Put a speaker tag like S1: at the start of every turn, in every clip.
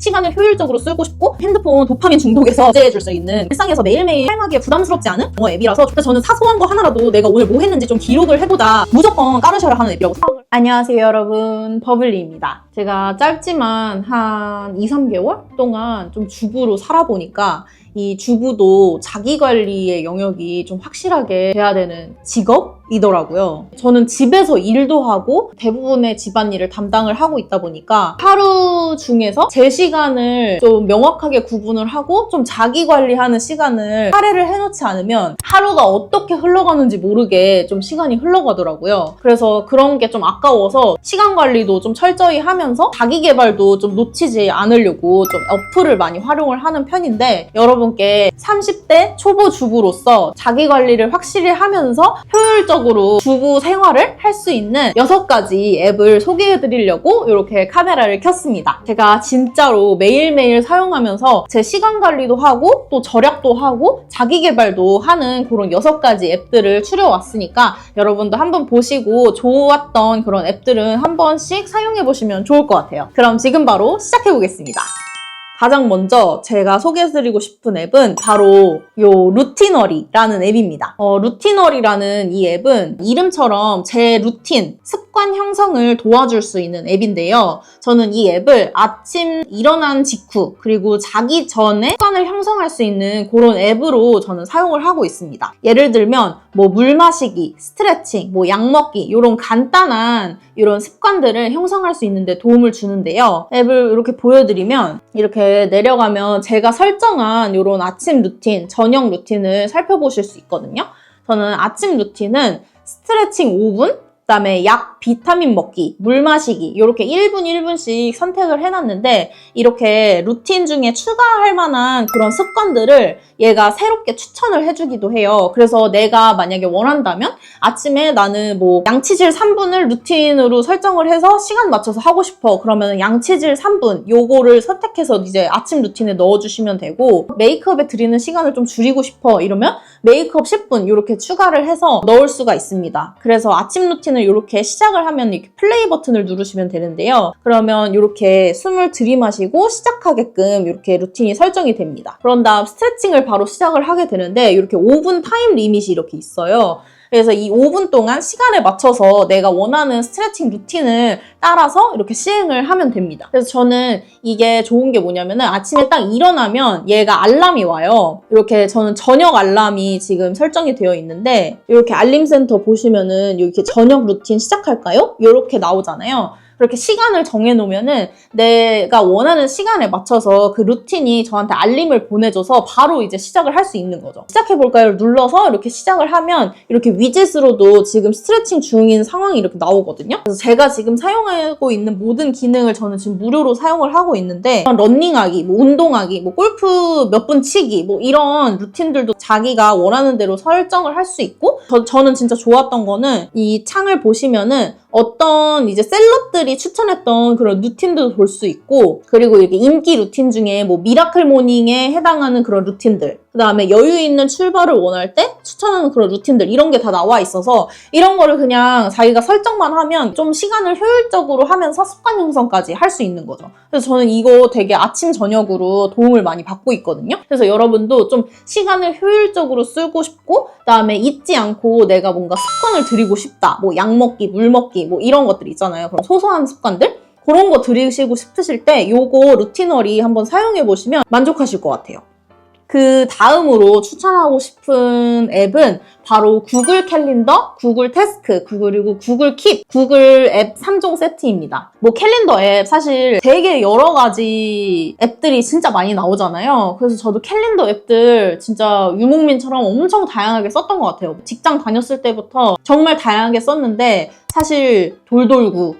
S1: 시간을 효율적으로 쓰고 싶고 핸드폰 도파민 중독에서 제해줄 수 있는 일상에서 매일매일 사용하기에 부담스럽지 않은 영어 앱이라서 저는 사소한 거 하나라도 내가 오늘 뭐 했는지 좀 기록을 해보자 무조건 깔으셔야 하는 앱이라고 생각을. 안녕하세요 여러분, 버블리입니다. 제가 짧지만 한 2-3개월 동안 좀 주부로 살아보니까 이 주부도 자기관리의 영역이 좀 확실하게 돼야 되는 직업이더라고요. 저는 집에서 일도 하고 대부분의 집안일을 담당을 하고 있다 보니까 하루 중에서 제 시간을 좀 명확하게 구분을 하고 좀 자기관리하는 시간을 할애를 해놓지 않으면 하루가 어떻게 흘러가는지 모르게 좀 시간이 흘러가더라고요. 그래서 그런 게 좀 아까워서 시간 관리도 좀 철저히 하면서 자기개발도 좀 놓치지 않으려고 좀 어플을 많이 활용을 하는 편인데, 여러분께 30대 초보 주부로서 자기관리를 확실히 하면서 효율적으로 주부 생활을 할 수 있는 6가지 앱을 소개해드리려고 이렇게 카메라를 켰습니다. 제가 진짜로 매일매일 사용하면서 제 시간 관리도 하고 또 절약도 하고 자기개발도 하는 그런 6가지 앱들을 추려왔으니까 여러분도 한번 보시고 좋았던 그런 앱들은 한 번씩 사용해보시면 좋을 것 같아요. 그럼 지금 바로 시작해보겠습니다. 가장 먼저 제가 소개해드리고 싶은 앱은 바로 요 루티너리라는 앱입니다. 루티너리라는 이 앱은 이름처럼 제 루틴, 습관 형성을 도와줄 수 있는 앱인데요. 저는 이 앱을 아침 일어난 직후 그리고 자기 전에 습관을 형성할 수 있는 그런 앱으로 저는 사용을 하고 있습니다. 예를 들면 뭐 물 마시기, 스트레칭, 뭐 약 먹기 이런 간단한 이런 습관들을 형성할 수 있는데 도움을 주는데요. 앱을 이렇게 보여드리면 이렇게 내려가면 제가 설정한 이런 아침 루틴, 저녁 루틴을 살펴보실 수 있거든요. 저는 아침 루틴은 스트레칭 5분, 그다음에 약, 비타민 먹기, 물 마시기 이렇게 1분 1분씩 선택을 해놨는데 이렇게 루틴 중에 추가할 만한 그런 습관들을 얘가 새롭게 추천을 해주기도 해요. 그래서 내가 만약에 원한다면 아침에 나는 뭐 양치질 3분을 루틴으로 설정을 해서 시간 맞춰서 하고 싶어. 그러면 양치질 3분 요거를 선택해서 이제 아침 루틴에 넣어주시면 되고, 메이크업에 들이는 시간을 좀 줄이고 싶어 이러면 메이크업 10분 이렇게 추가를 해서 넣을 수가 있습니다. 그래서 아침 루틴을 이렇게 시작을 하면 이렇게 플레이 버튼을 누르시면 되는데요. 그러면 이렇게 숨을 들이마시고 시작하게끔 이렇게 루틴이 설정이 됩니다. 그런 다음 스트레칭을 바로 시작을 하게 되는데 이렇게 5분 타임 리밋이 이렇게 있어요. 그래서 이 5분 동안 시간에 맞춰서 내가 원하는 스트레칭 루틴을 따라서 이렇게 시행을 하면 됩니다. 그래서 저는 이게 좋은 게 뭐냐면은 아침에 딱 일어나면 얘가 알람이 와요. 이렇게 저는 저녁 알람이 지금 설정이 되어 있는데 이렇게 알림 센터 보시면은 이렇게 저녁 루틴 시작할까요? 이렇게 나오잖아요. 그렇게 시간을 정해놓으면은 내가 원하는 시간에 맞춰서 그 루틴이 저한테 알림을 보내줘서 바로 이제 시작을 할 수 있는 거죠. 시작해볼까요를 눌러서 이렇게 시작을 하면 이렇게 위젯으로도 지금 스트레칭 중인 상황이 이렇게 나오거든요. 그래서 제가 지금 사용하고 있는 모든 기능을 저는 지금 무료로 사용을 하고 있는데, 러닝하기, 뭐 운동하기, 뭐 골프 몇 분 치기, 뭐 이런 루틴들도 자기가 원하는 대로 설정을 할 수 있고, 저는 진짜 좋았던 거는 이 창을 보시면은 어떤 이제 셀럽들이 추천했던 그런 루틴도 볼 수 있고, 그리고 이렇게 인기 루틴 중에 뭐 미라클 모닝에 해당하는 그런 루틴들, 그 다음에 여유 있는 출발을 원할 때 추천하는 그런 루틴들, 이런 게 다 나와 있어서 이런 거를 그냥 자기가 설정만 하면 좀 시간을 효율적으로 하면서 습관 형성까지 할 수 있는 거죠. 그래서 저는 이거 되게 아침 저녁으로 도움을 많이 받고 있거든요. 그래서 여러분도 좀 시간을 효율적으로 쓰고 싶고, 그 다음에 잊지 않고 내가 뭔가 습관을 들이고 싶다, 뭐 약 먹기, 물 먹기, 뭐 이런 것들 있잖아요. 그런 소소한 습관들? 그런 거 들이시고 싶으실 때 요거 루티너리 한번 사용해 보시면 만족하실 것 같아요. 그 다음으로 추천하고 싶은 앱은 바로 구글 캘린더, 구글 태스크, 그리고 구글 킵, 구글 앱 3종 세트입니다. 뭐 캘린더 앱 사실 되게 여러 가지 앱들이 진짜 많이 나오잖아요. 그래서 저도 캘린더 앱들 진짜 유목민처럼 엄청 다양하게 썼던 것 같아요. 직장 다녔을 때부터 정말 다양하게 썼는데 사실 돌고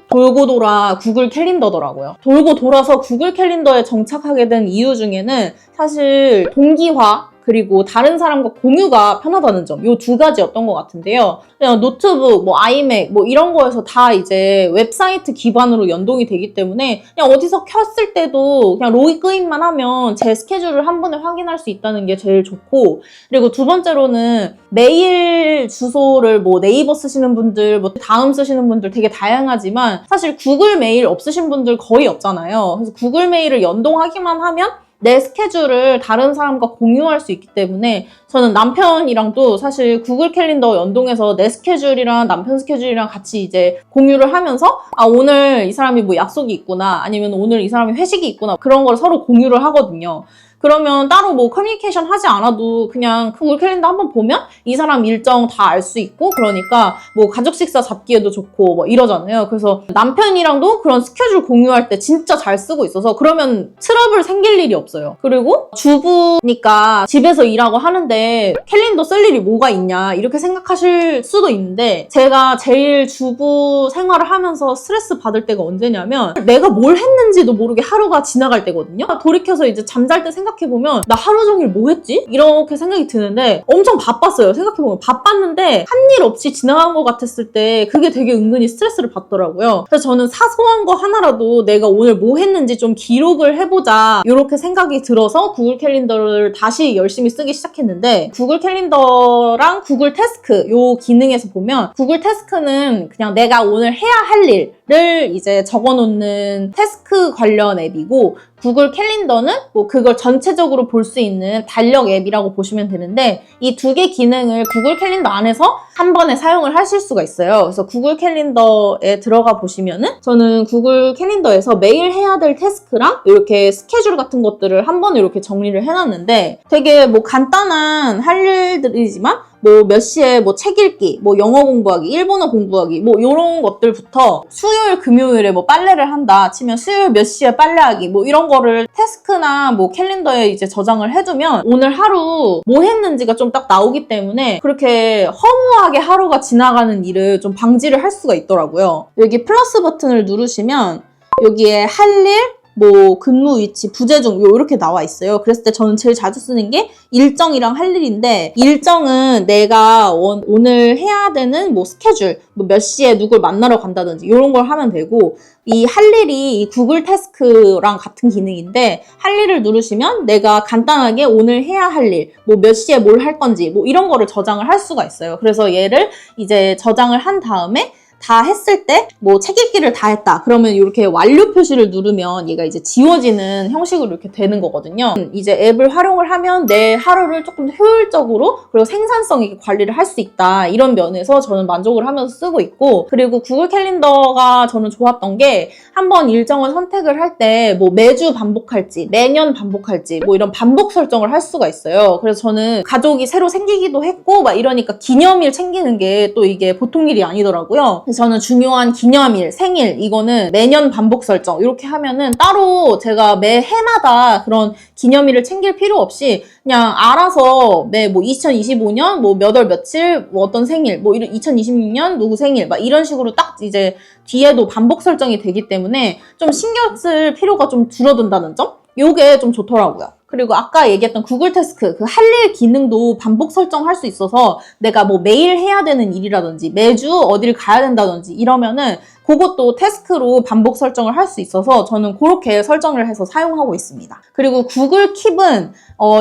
S1: 돌아 구글 캘린더더라고요. 돌고 돌아서 구글 캘린더에 정착하게 된 이유 중에는 사실 동기화, 그리고 다른 사람과 공유가 편하다는 점, 이 두 가지였던 것 같은데요. 그냥 노트북, 뭐 아이맥, 뭐 이런 거에서 다 이제 웹사이트 기반으로 연동이 되기 때문에 그냥 어디서 켰을 때도 그냥 로그인만 하면 제 스케줄을 한 번에 확인할 수 있다는 게 제일 좋고, 그리고 두 번째로는 메일 주소를 뭐 네이버 쓰시는 분들, 뭐 다음 쓰시는 분들 되게 다양하지만 사실 구글 메일 없으신 분들 거의 없잖아요. 그래서 구글 메일을 연동하기만 하면 내 스케줄을 다른 사람과 공유할 수 있기 때문에 저는 남편이랑도 사실 구글 캘린더 연동해서 내 스케줄이랑 남편 스케줄이랑 같이 이제 공유를 하면서 오늘 이 사람이 뭐 약속이 있구나, 아니면 오늘 이 사람이 회식이 있구나, 그런 걸 서로 공유를 하거든요. 그러면 따로 뭐 커뮤니케이션 하지 않아도 그냥 구글 캘린더 한번 보면 이 사람 일정 다 알 수 있고, 그러니까 뭐 가족 식사 잡기에도 좋고 뭐 이러잖아요. 그래서 남편이랑도 그런 스케줄 공유할 때 진짜 잘 쓰고 있어서 그러면 트러블 생길 일이 없어요. 그리고 주부니까 집에서 일하고 하는데 캘린더 쓸 일이 뭐가 있냐 이렇게 생각하실 수도 있는데, 제가 제일 주부 생활을 하면서 스트레스 받을 때가 언제냐면 내가 뭘 했는지도 모르게 하루가 지나갈 때거든요. 돌이켜서 이제 잠잘 때 생각해보면 나 하루 종일 뭐 했지? 이렇게 생각이 드는데 엄청 바빴어요. 생각해보면 바빴는데 한 일 없이 지나간 것 같았을 때 그게 되게 은근히 스트레스를 받더라고요. 그래서 저는 사소한 거 하나라도 내가 오늘 뭐 했는지 좀 기록을 해보자 이렇게 생각이 들어서 구글 캘린더를 다시 열심히 쓰기 시작했는데, 구글 캘린더랑 구글 태스크 요 기능에서 보면 구글 태스크는 그냥 내가 오늘 해야 할 일을 이제 적어놓는 태스크 관련 앱이고, 구글 캘린더는 뭐 그걸 전체적으로 볼 수 있는 달력 앱이라고 보시면 되는데, 이 두 개 기능을 구글 캘린더 안에서 한 번에 사용을 하실 수가 있어요. 그래서 구글 캘린더에 들어가 보시면은 저는 구글 캘린더에서 매일 해야 될 태스크랑 이렇게 스케줄 같은 것들을 한 번에 이렇게 정리를 해놨는데, 되게 뭐 간단한 할 일들이지만 뭐 몇 시에 뭐 책 읽기, 뭐 영어 공부하기, 일본어 공부하기, 뭐 이런 것들부터 수요일, 금요일에 뭐 빨래를 한다 치면 수요일 몇 시에 빨래하기, 뭐 이런 거를 태스크나 뭐 캘린더에 이제 저장을 해두면 오늘 하루 뭐 했는지가 좀 딱 나오기 때문에 그렇게 허무하게 하루가 지나가는 일을 좀 방지를 할 수가 있더라고요. 여기 플러스 버튼을 누르시면 여기에 할 일, 뭐 근무 위치, 부재중 이렇게 나와 있어요. 그랬을 때 저는 제일 자주 쓰는 게 일정이랑 할 일인데, 일정은 내가 오늘 해야 되는 뭐 스케줄, 뭐 몇 시에 누굴 만나러 간다든지 이런 걸 하면 되고, 이 할 일이 이 구글 태스크랑 같은 기능인데, 할 일을 누르시면 내가 간단하게 오늘 해야 할 일, 뭐 몇 시에 뭘 할 건지 뭐 이런 거를 저장을 할 수가 있어요. 그래서 얘를 이제 저장을 한 다음에 다 했을 때 뭐 책 읽기를 다 했다 그러면 이렇게 완료 표시를 누르면 얘가 이제 지워지는 형식으로 이렇게 되는 거거든요. 이제 앱을 활용을 하면 내 하루를 조금 효율적으로 그리고 생산성 있게 관리를 할 수 있다, 이런 면에서 저는 만족을 하면서 쓰고 있고, 그리고 구글 캘린더가 저는 좋았던 게 한번 일정을 선택을 할 때 뭐 매주 반복할지 매년 반복할지 뭐 이런 반복 설정을 할 수가 있어요. 그래서 저는 가족이 새로 생기기도 했고 막 이러니까 기념일 챙기는 게 또 이게 보통 일이 아니더라고요. 그래서 저는 중요한 기념일, 생일 이거는 매년 반복 설정 이렇게 하면은 따로 제가 매 해마다 그런 기념일을 챙길 필요 없이 그냥 알아서 매 뭐 2025년 뭐 몇 월 며칠 뭐 어떤 생일, 뭐 2026년 누구 생일 막 이런 식으로 딱 이제 뒤에도 반복 설정이 되기 때문에 좀 신경 쓸 필요가 좀 줄어든다는 점? 요게 좀 좋더라고요. 그리고 아까 얘기했던 구글 태스크, 그 할 일 기능도 반복 설정할 수 있어서 내가 뭐 매일 해야 되는 일이라든지 매주 어디를 가야 된다든지 이러면은 그것도 태스크로 반복 설정을 할 수 있어서 저는 그렇게 설정을 해서 사용하고 있습니다. 그리고 구글 킵은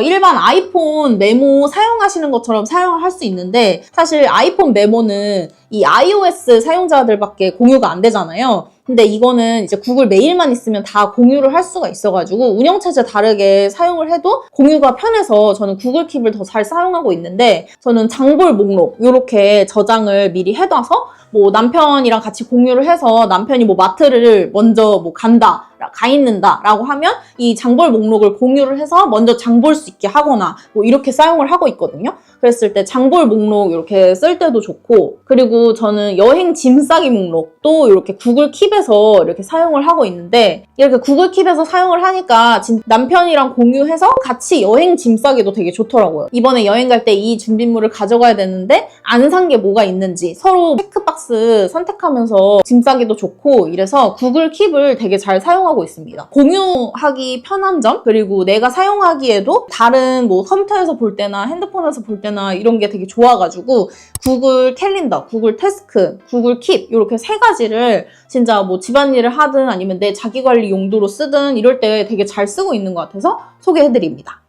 S1: 일반 아이폰 메모 사용하시는 것처럼 사용을 할 수 있는데, 사실 아이폰 메모는 이 iOS 사용자들밖에 공유가 안 되잖아요. 근데 이거는 이제 구글 메일만 있으면 다 공유를 할 수가 있어가지고 운영체제 다르게 사용을 해도 공유가 편해서 저는 구글 킵을 더 잘 사용하고 있는데, 저는 장볼 목록 이렇게 저장을 미리 해둬서 뭐 남편이랑 같이 공유를 해서 남편이 뭐 마트를 먼저 뭐 간다, 가 있는다 라고 하면 이 장볼 목록을 공유를 해서 먼저 장 볼 수 있게 하거나 뭐 이렇게 사용을 하고 있거든요. 그랬을 때 장볼 목록 이렇게 쓸 때도 좋고, 그리고 저는 여행 짐 싸기 목록도 이렇게 구글 킵에서 이렇게 사용을 하고 있는데, 이렇게 구글 킵에서 사용을 하니까 남편이랑 공유해서 같이 여행 짐 싸기도 되게 좋더라고요. 이번에 여행 갈 때 이 준비물을 가져가야 되는데 안 산 게 뭐가 있는지 서로 체크박스 선택하면서 짐 싸기도 좋고, 이래서 구글 킵을 되게 잘 사용하고 사용하고 있습니다. 공유하기 편한 점, 그리고 내가 사용하기에도 다른 뭐 컴퓨터에서 볼 때나 핸드폰에서 볼 때나 이런 게 되게 좋아가지고 구글 캘린더, 구글 태스크, 구글 킵 이렇게 세 가지를 진짜 뭐 집안일을 하든 아니면 내 자기관리 용도로 쓰든 이럴 때 되게 잘 쓰고 있는 것 같아서 소개해드립니다.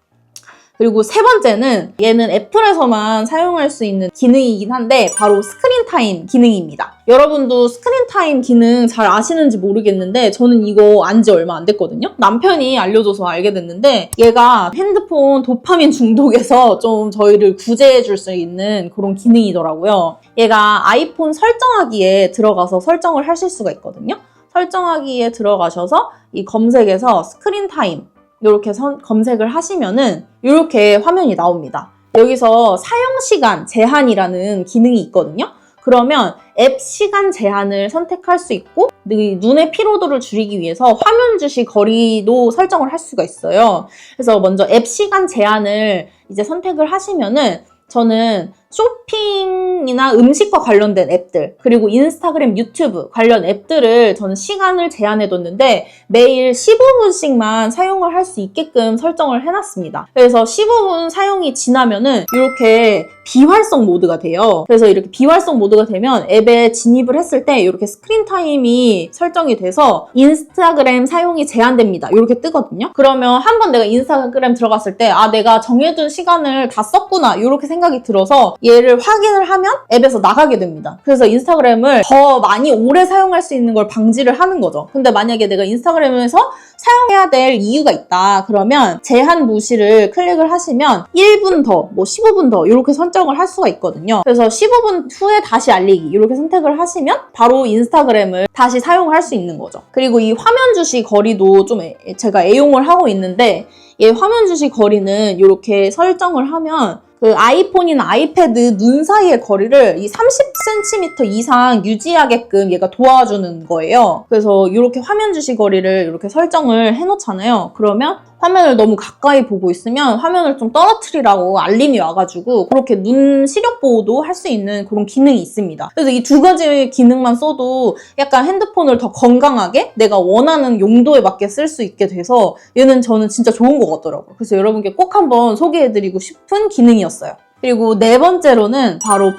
S1: 그리고 세 번째는 얘는 애플에서만 사용할 수 있는 기능이긴 한데 바로 스크린 타임 기능입니다. 여러분도 스크린 타임 기능 잘 아시는지 모르겠는데 저는 이거 안 지 얼마 안 됐거든요. 남편이 알려줘서 알게 됐는데 얘가 핸드폰 도파민 중독에서 좀 저희를 구제해 줄 수 있는 그런 기능이더라고요. 얘가 아이폰 설정하기에 들어가서 설정을 하실 수가 있거든요. 설정하기에 들어가셔서 이 검색에서 스크린 타임 이렇게 검색을 하시면은 이렇게 화면이 나옵니다. 여기서 사용시간 제한이라는 기능이 있거든요. 그러면 앱 시간 제한을 선택할 수 있고 눈의 피로도를 줄이기 위해서 화면 주시 거리도 설정을 할 수가 있어요. 그래서 먼저 앱 시간 제한을 이제 선택을 하시면은 저는 쇼핑이나 음식과 관련된 앱들 그리고 인스타그램, 유튜브 관련 앱들을 저는 시간을 제한해뒀는데 매일 15분씩만 사용을 할 수 있게끔 설정을 해놨습니다. 그래서 15분 사용이 지나면은 이렇게 비활성 모드가 돼요. 그래서 이렇게 비활성 모드가 되면 앱에 진입을 했을 때 이렇게 스크린 타임이 설정이 돼서 인스타그램 사용이 제한됩니다. 이렇게 뜨거든요. 그러면 한번 내가 인스타그램 들어갔을 때 아 내가 정해둔 시간을 다 썼구나 이렇게 생각이 들어서 얘를 확인을 하면 앱에서 나가게 됩니다. 그래서 인스타그램을 더 많이 오래 사용할 수 있는 걸 방지를 하는 거죠. 근데 만약에 내가 인스타그램에서 사용해야 될 이유가 있다. 그러면 제한 무시를 클릭을 하시면 1분 더, 뭐 15분 더 이렇게 설정을 할 수가 있거든요. 그래서 15분 후에 다시 알리기 이렇게 선택을 하시면 바로 인스타그램을 다시 사용할 수 있는 거죠. 그리고 이 화면 주시 거리도 좀 제가 애용을 하고 있는데 얘 화면 주시 거리는 이렇게 설정을 하면 그 아이폰이나 아이패드 눈 사이의 거리를 이 30cm 이상 유지하게끔 얘가 도와주는 거예요. 그래서 이렇게 화면 주시 거리를 이렇게 설정을 해놓잖아요. 그러면 화면을 너무 가까이 보고 있으면 화면을 좀 떨어뜨리라고 알림이 와가지고 그렇게 눈 시력 보호도 할 수 있는 그런 기능이 있습니다. 그래서 이 두 가지 기능만 써도 약간 핸드폰을 더 건강하게 내가 원하는 용도에 맞게 쓸 수 있게 돼서 얘는 저는 진짜 좋은 것 같더라고요. 그래서 여러분께 꼭 한번 소개해드리고 싶은 기능이었어요. 그리고 네 번째로는 바로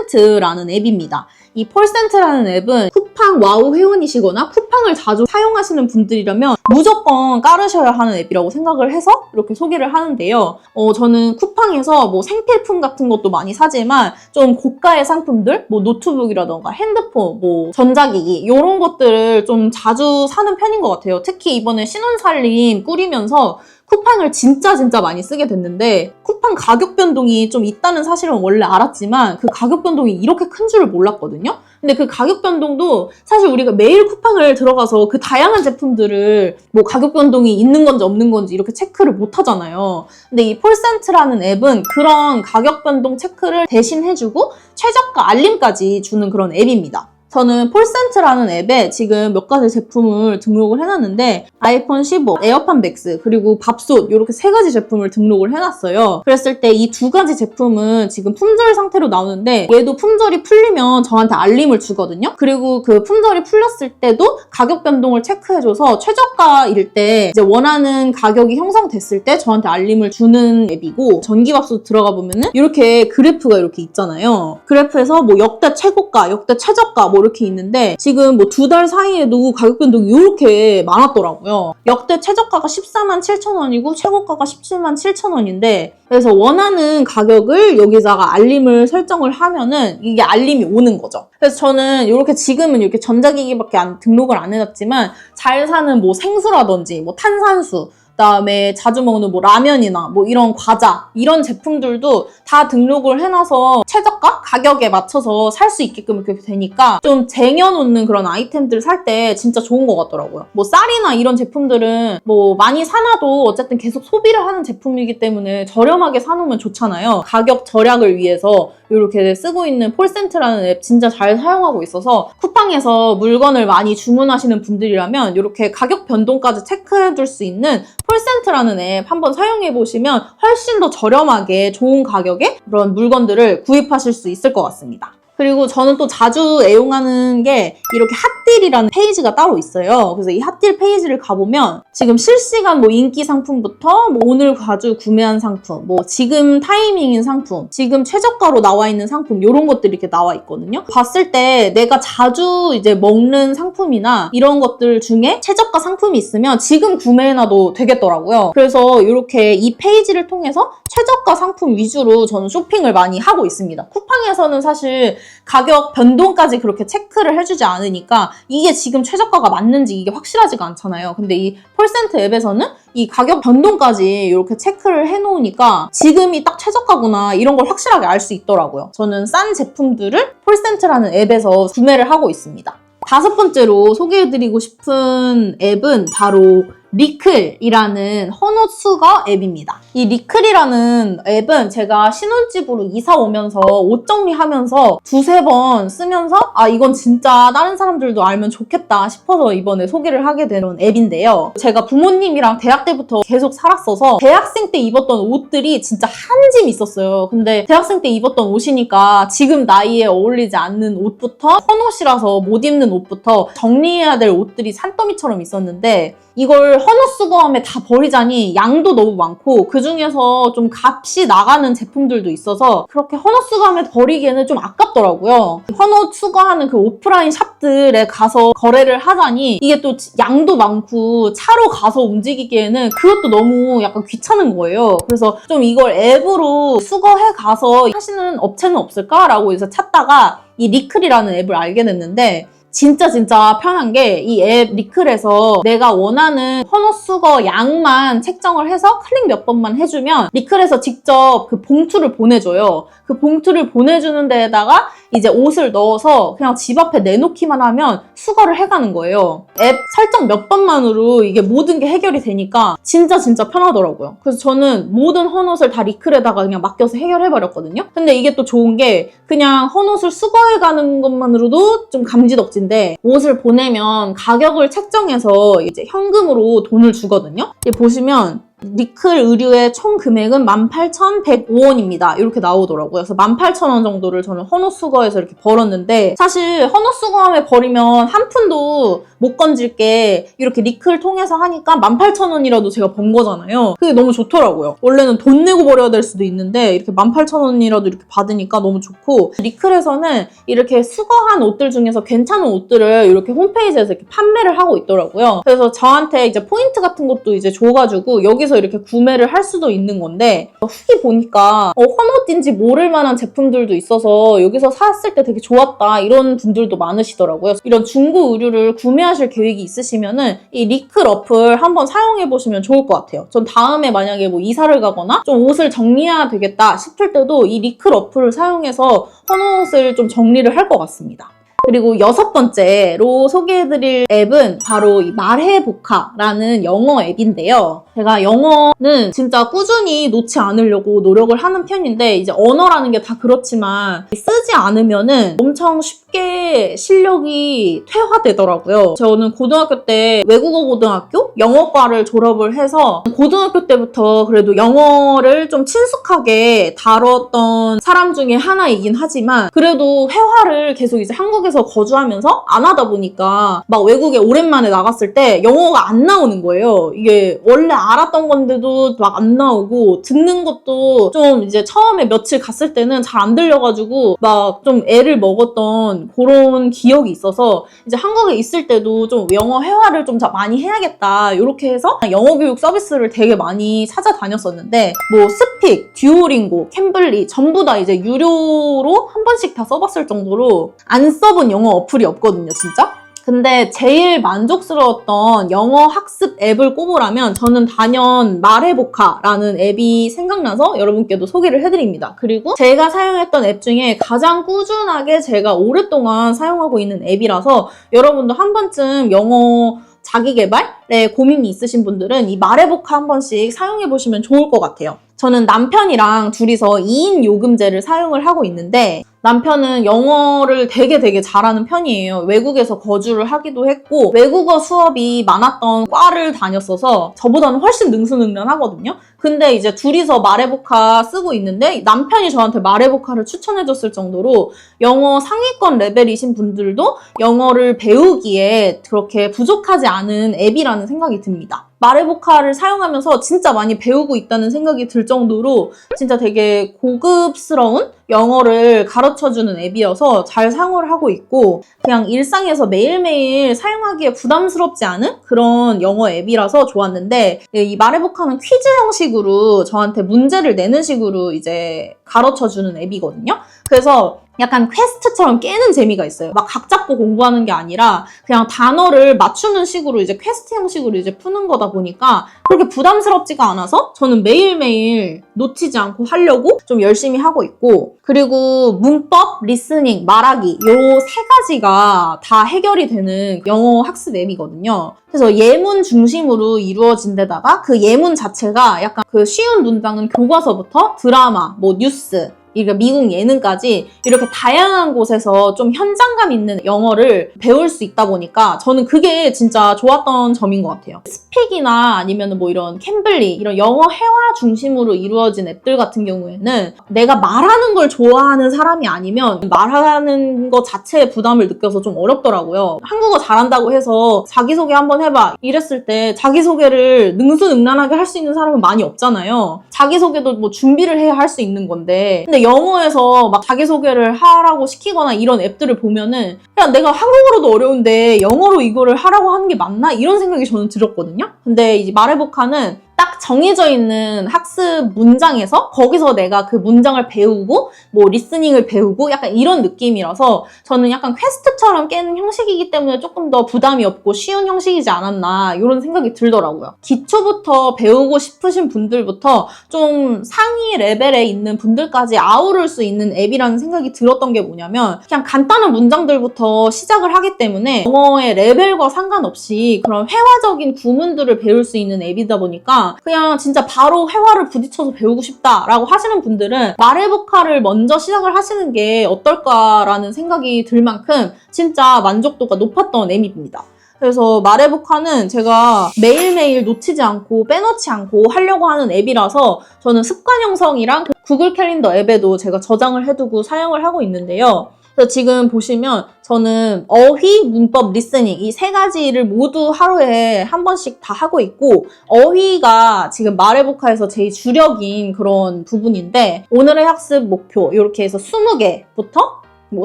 S1: 폴센트라는 앱입니다. 이 폴센트라는 앱은 쿠팡 와우 회원이시거나 쿠팡을 자주 사용하시는 분들이라면 무조건 깔으셔야 하는 앱이라고 생각을 해서 이렇게 소개를 하는데요. 저는 쿠팡에서 뭐 생필품 같은 것도 많이 사지만 좀 고가의 상품들, 뭐 노트북이라던가 핸드폰, 뭐 전자기기 이런 것들을 좀 자주 사는 편인 것 같아요. 특히 이번에 신혼살림 꾸리면서 쿠팡을 진짜 많이 쓰게 됐는데 쿠팡 가격 변동이 좀 있다는 사실은 원래 알았지만 그 가격 변동이 이렇게 큰 줄을 몰랐거든요. 근데 그 가격 변동도 사실 우리가 매일 쿠팡을 들어가서 그 다양한 제품들을 뭐 가격 변동이 있는 건지 없는 건지 이렇게 체크를 못 하잖아요. 근데 이 폴센트라는 앱은 그런 가격 변동 체크를 대신 해주고 최저가 알림까지 주는 그런 앱입니다. 저는 폴센트라는 앱에 지금 몇 가지 제품을 등록을 해놨는데 아이폰 15, 에어팟 맥스, 그리고 밥솥 이렇게 세 가지 제품을 등록을 해놨어요. 그랬을 때 이 두 가지 제품은 지금 품절 상태로 나오는데 얘도 품절이 풀리면 저한테 알림을 주거든요. 그리고 그 품절이 풀렸을 때도 가격 변동을 체크해줘서 최저가일 때 이제 원하는 가격이 형성됐을 때 저한테 알림을 주는 앱이고 전기밥솥 들어가 보면은 이렇게 그래프가 이렇게 있잖아요. 그래프에서 뭐 역대 최고가, 역대 최저가 뭐 이렇게 있는데 지금 뭐 2달 사이에도 가격 변동이 이렇게 많았더라고요. 역대 최저가가 14만 7천 원이고 최고가가 17만 7천 원인데 그래서 원하는 가격을 여기다가 알림을 설정을 하면은 이게 알림이 오는 거죠. 그래서 저는 이렇게 지금은 이렇게 전자기기밖에 등록을 안 해놨지만 잘 사는 뭐 생수라든지 뭐 탄산수 그다음에 자주 먹는 뭐 라면이나 뭐 이런 과자 이런 제품들도 다 등록을 해놔서 최저가 가격에 맞춰서 살 수 있게끔 이렇게 되니까 좀 쟁여놓는 그런 아이템들 살 때 진짜 좋은 것 같더라고요. 뭐 쌀이나 이런 제품들은 뭐 많이 사놔도 어쨌든 계속 소비를 하는 제품이기 때문에 저렴하게 사놓으면 좋잖아요. 가격 절약을 위해서 이렇게 쓰고 있는 폴센트라는 앱 진짜 잘 사용하고 있어서 쿠팡에서 물건을 많이 주문하시는 분들이라면 이렇게 가격 변동까지 체크해줄 수 있는 폴센트라는 앱 한번 사용해보시면 훨씬 더 저렴하게 좋은 가격에 그런 물건들을 구입하실 수 있을 것 같습니다. 그리고 저는 또 자주 애용하는 게 이렇게 핫딜이라는 페이지가 따로 있어요. 그래서 이 핫딜 페이지를 가보면 지금 실시간 뭐 인기 상품부터 뭐 오늘 자주 구매한 상품, 뭐 지금 타이밍인 상품, 지금 최저가로 나와 있는 상품 이런 것들이 이렇게 나와 있거든요. 봤을 때 내가 자주 이제 먹는 상품이나 이런 것들 중에 최저가 상품이 있으면 지금 구매해놔도 되겠더라고요. 그래서 이렇게 이 페이지를 통해서 최저가 상품 위주로 저는 쇼핑을 많이 하고 있습니다. 쿠팡에서는 사실 가격 변동까지 그렇게 체크를 해주지 않으니까 이게 지금 최저가가 맞는지 이게 확실하지가 않잖아요. 근데 이 폴센트 앱에서는 이 가격 변동까지 이렇게 체크를 해놓으니까 지금이 딱 최저가구나 이런 걸 확실하게 알 수 있더라고요. 저는 싼 제품들을 폴센트라는 앱에서 구매를 하고 있습니다. 5번째로 소개해드리고 싶은 앱은 바로 리클이라는 헌옷 수거 앱입니다. 이 리클이라는 앱은 제가 신혼집으로 이사 오면서 옷 정리하면서 두세 번 쓰면서 아 이건 진짜 다른 사람들도 알면 좋겠다 싶어서 이번에 소개를 하게 된 앱인데요. 제가 부모님이랑 대학 때부터 계속 살았어서 대학생 때 입었던 옷들이 진짜 한 짐 있었어요. 근데 대학생 때 입었던 옷이니까 지금 나이에 어울리지 않는 옷부터 헌옷이라서 못 입는 옷부터 정리해야 될 옷들이 산더미처럼 있었는데 이걸 헌옷 수거함에 다 버리자니 양도 너무 많고 그중에서 좀 값이 나가는 제품들도 있어서 그렇게 헌옷 수거함에 버리기에는 좀 아깝더라고요. 헌옷 수거하는 그 오프라인 샵들에 가서 거래를 하자니 이게 또 양도 많고 차로 가서 움직이기에는 그것도 너무 약간 귀찮은 거예요. 그래서 좀 이걸 앱으로 수거해 가서 하시는 업체는 없을까라고 해서 찾다가 이 리클이라는 앱을 알게 됐는데 진짜 편한 게 이 앱 리클에서 내가 원하는 헌옷 수거 양만 책정을 해서 클릭 몇 번만 해주면 리클에서 직접 그 봉투를 보내줘요. 그 봉투를 보내주는 데에다가 이제 옷을 넣어서 그냥 집 앞에 내놓기만 하면 수거를 해가는 거예요. 앱 설정 몇 번만으로 이게 모든 게 해결이 되니까 진짜 편하더라고요. 그래서 저는 모든 헌옷을 다 리클에다가 그냥 맡겨서 해결해버렸거든요. 근데 이게 또 좋은 게 그냥 헌옷을 수거해가는 것만으로도 좀 감지덕진데 옷을 보내면 가격을 책정해서 이제 현금으로 돈을 주거든요. 여기 보시면 리클 의류의 총 금액은 18,105원입니다. 이렇게 나오더라고요. 그래서 18,000원 정도를 저는 헌옷 수거해서 이렇게 벌었는데 사실 헌옷 수거함에 버리면 한 푼도 못 건질 게 이렇게 리클 통해서 하니까 18,000원이라도 제가 번 거잖아요. 그게 너무 좋더라고요. 원래는 돈 내고 버려야 될 수도 있는데 이렇게 18,000원이라도 이렇게 받으니까 너무 좋고 리클에서는 이렇게 수거한 옷들 중에서 괜찮은 옷들을 이렇게 홈페이지에서 이렇게 판매를 하고 있더라고요. 그래서 저한테 이제 포인트 같은 것도 이제 줘가지고 여기서 이렇게 구매를 할 수도 있는 건데 후기 보니까 헌옷인지 모를 만한 제품들도 있어서 여기서 샀을 때 되게 좋았다 이런 분들도 많으시더라고요. 이런 중고 의류를 구매하실 계획이 있으시면은 이 리클 어플 한번 사용해보시면 좋을 것 같아요. 전 다음에 만약에 뭐 이사를 가거나 좀 옷을 정리해야 되겠다 싶을 때도 이 리클 어플을 사용해서 헌옷을 좀 정리를 할 것 같습니다. 그리고 6번째로 소개해드릴 앱은 바로 이 말해보카라는 영어 앱인데요. 제가 영어는 진짜 꾸준히 놓지 않으려고 노력을 하는 편인데 이제 언어라는 게 다 그렇지만 쓰지 않으면은 엄청 쉽게 실력이 퇴화되더라고요. 저는 고등학교 때 외국어 고등학교 영어과를 졸업을 해서 고등학교 때부터 그래도 영어를 좀 친숙하게 다뤘던 사람 중에 하나이긴 하지만 그래도 회화를 계속 이제 한국에서 거주하면서 안 하다 보니까 막 외국에 오랜만에 나갔을 때 영어가 안 나오는 거예요. 이게 원래 알았던 건데도 막 안 나오고 듣는 것도 좀 이제 처음에 며칠 갔을 때는 잘 안 들려가지고 막 좀 애를 먹었던 그런 기억이 있어서 이제 한국에 있을 때도 좀 영어 회화를 좀 많이 해야겠다 이렇게 해서 영어 교육 서비스를 되게 많이 찾아다녔었는데 뭐 스픽, 듀오링고, 캠블리 전부 다 이제 유료로 한 번씩 다 써봤을 정도로 안 써본 영어 어플이 없거든요, 진짜. 근데 제일 만족스러웠던 영어 학습 앱을 꼽으라면 저는 단연 말해보카라는 앱이 생각나서 여러분께도 소개를 해드립니다. 그리고 제가 사용했던 앱 중에 가장 꾸준하게 제가 오랫동안 사용하고 있는 앱이라서 여러분도 한 번쯤 영어 자기개발에 고민이 있으신 분들은 이 말해보카 한 번씩 사용해보시면 좋을 것 같아요. 저는 남편이랑 둘이서 2인 요금제를 사용을 하고 있는데 남편은 영어를 되게 잘하는 편이에요. 외국에서 거주를 하기도 했고 외국어 수업이 많았던 과를 다녔어서 저보다는 훨씬 능수능란하거든요. 근데 이제 둘이서 말해보카 쓰고 있는데 남편이 저한테 말해보카를 추천해줬을 정도로 영어 상위권 레벨이신 분들도 영어를 배우기에 그렇게 부족하지 않은 앱이라는 생각이 듭니다. 말해보카를 사용하면서 진짜 많이 배우고 있다는 생각이 들 정도로 진짜 되게 고급스러운 영어를 가르쳐주는 앱이어서 잘 사용을 하고 있고 그냥 일상에서 매일매일 사용하기에 부담스럽지 않은 그런 영어 앱이라서 좋았는데 이 말해보카는 퀴즈 형식으로 저한테 문제를 내는 식으로 이제 가르쳐주는 앱이거든요. 그래서 약간 퀘스트처럼 깨는 재미가 있어요. 막 각 잡고 공부하는 게 아니라 그냥 단어를 맞추는 식으로 이제 퀘스트 형식으로 이제 푸는 거다 보니까 그렇게 부담스럽지가 않아서 저는 매일매일 놓치지 않고 하려고 좀 열심히 하고 있고 그리고 문법, 리스닝, 말하기 요 세 가지가 다 해결이 되는 영어 학습 앱이거든요. 그래서 예문 중심으로 이루어진 데다가 그 예문 자체가 약간 그 쉬운 문장은 교과서부터 드라마, 뭐 뉴스 그러니까 미국 예능까지 이렇게 다양한 곳에서 좀 현장감 있는 영어를 배울 수 있다 보니까 저는 그게 진짜 좋았던 점인 것 같아요. 스픽이나 아니면 뭐 이런 캠블리 이런 영어 회화 중심으로 이루어진 앱들 같은 경우에는 내가 말하는 걸 좋아하는 사람이 아니면 말하는 것 자체에 부담을 느껴서 좀 어렵더라고요. 한국어 잘한다고 해서 자기소개 한번 해봐 이랬을 때 자기소개를 능수능란하게 할 수 있는 사람은 많이 없잖아요. 자기소개도 뭐 준비를 해야 할 수 있는 건데 근데 영어에서 막 자기소개를 하라고 시키거나 이런 앱들을 보면은 그냥 내가 한국어로도 어려운데 영어로 이거를 하라고 하는 게 맞나? 이런 생각이 저는 들었거든요. 근데 이제 말해보카는 딱 정해져 있는 학습 문장에서 거기서 내가 그 문장을 배우고 뭐 리스닝을 배우고 약간 이런 느낌이라서 저는 약간 퀘스트처럼 깨는 형식이기 때문에 조금 더 부담이 없고 쉬운 형식이지 않았나 이런 생각이 들더라고요. 기초부터 배우고 싶으신 분들부터 좀 상위 레벨에 있는 분들까지 아우를 수 있는 앱이라는 생각이 들었던 게 뭐냐면 그냥 간단한 문장들부터 시작을 하기 때문에 영어의 레벨과 상관없이 그런 회화적인 구문들을 배울 수 있는 앱이다 보니까 그냥 진짜 바로 회화를 부딪혀서 배우고 싶다라고 하시는 분들은 말해보카를 먼저 시작을 하시는 게 어떨까라는 생각이 들 만큼 진짜 만족도가 높았던 앱입니다. 그래서 말해보카는 제가 매일매일 놓치지 않고 빼놓지 않고 하려고 하는 앱이라서 저는 습관 형성이랑 구글 캘린더 앱에도 제가 저장을 해두고 사용을 하고 있는데요. 그래서 지금 보시면 저는 어휘, 문법, 리스닝 이 세 가지를 모두 하루에 한 번씩 다 하고 있고 어휘가 지금 말해보카에서 제일 주력인 그런 부분인데 오늘의 학습 목표 이렇게 해서 20개부터 뭐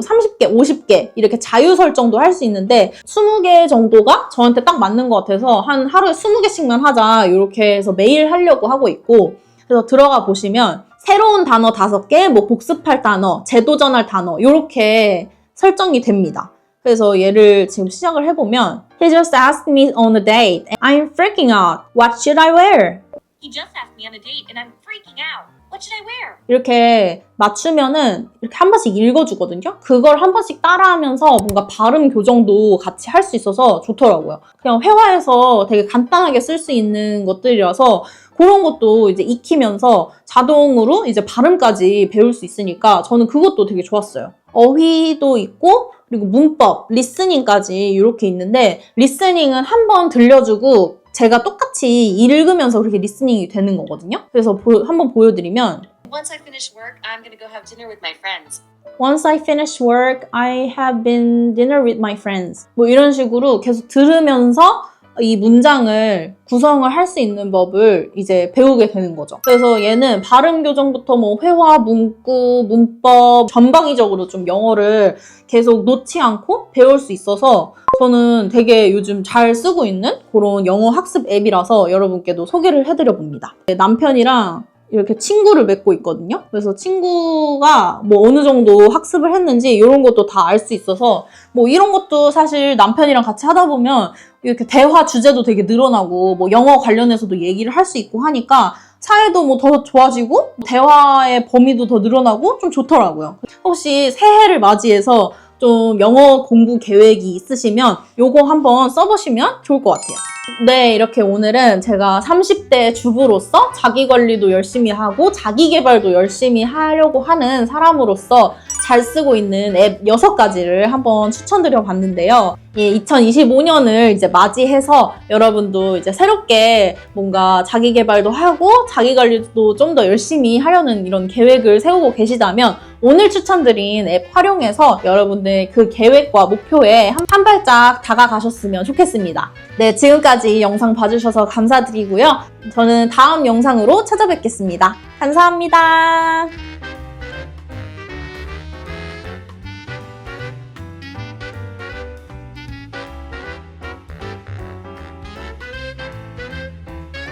S1: 30개, 50개 이렇게 자유 설정도 할 수 있는데 20개 정도가 저한테 딱 맞는 것 같아서 한 하루에 20개씩만 하자 이렇게 해서 매일 하려고 하고 있고 그래서 들어가 보시면 새로운 단어 5개, 뭐 복습할 단어, 재도전할 단어 이렇게 설정이 됩니다. 그래서 얘를 지금 시작을 해보면 He just asked me on a date and I'm freaking out. What should I wear?
S2: He just asked me on a date and I'm freaking out. What should I wear?
S1: 이렇게 맞추면은 이렇게 한 번씩 읽어주거든요. 그걸 한 번씩 따라하면서 뭔가 발음 교정도 같이 할 수 있어서 좋더라고요. 그냥 회화에서 되게 간단하게 쓸 수 있는 것들이라서 그런 것도 이제 익히면서 자동으로 이제 발음까지 배울 수 있으니까 저는 그것도 되게 좋았어요. 어휘도 있고 그리고 문법, 리스닝까지 이렇게 있는데 리스닝은 한 번 들려주고 제가 똑같이 읽으면서 그렇게 리스닝이 되는 거거든요. 그래서 한번 보여드리면
S2: Once I finish work, I'm gonna go have dinner with my friends.
S1: Once I finish work, I have been dinner with my friends. 뭐 이런 식으로 계속 들으면서 이 문장을 구성을 할 수 있는 법을 이제 배우게 되는 거죠. 그래서 얘는 발음 교정부터 뭐 회화, 문구, 문법 전방위적으로 좀 영어를 계속 놓지 않고 배울 수 있어서 저는 되게 요즘 잘 쓰고 있는 그런 영어 학습 앱이라서 여러분께도 소개를 해드려 봅니다. 남편이랑 이렇게 친구를 맺고 있거든요. 그래서 친구가 뭐 어느 정도 학습을 했는지 이런 것도 다 알 수 있어서 뭐 이런 것도 사실 남편이랑 같이 하다 보면 이렇게 대화 주제도 되게 늘어나고 뭐 영어 관련해서도 얘기를 할 수 있고 하니까 사이도 뭐 더 좋아지고 대화의 범위도 더 늘어나고 좀 좋더라고요. 혹시 새해를 맞이해서 좀 영어 공부 계획이 있으시면 요거 한번 써보시면 좋을 것 같아요. 네, 이렇게 오늘은 제가 30대 주부로서 자기 관리도 열심히 하고 자기 개발도 열심히 하려고 하는 사람으로서 잘 쓰고 있는 앱 6가지를 한번 추천드려 봤는데요. 2025년을 이제 맞이해서 여러분도 이제 새롭게 뭔가 자기 개발도 하고 자기 관리도 좀 더 열심히 하려는 이런 계획을 세우고 계시다면 오늘 추천드린 앱 활용해서 여러분들 그 계획과 목표에 한 발짝 다가가셨으면 좋겠습니다. 네, 지금까지 영상 봐주셔서 감사드리고요. 저는 다음 영상으로 찾아뵙겠습니다. 감사합니다.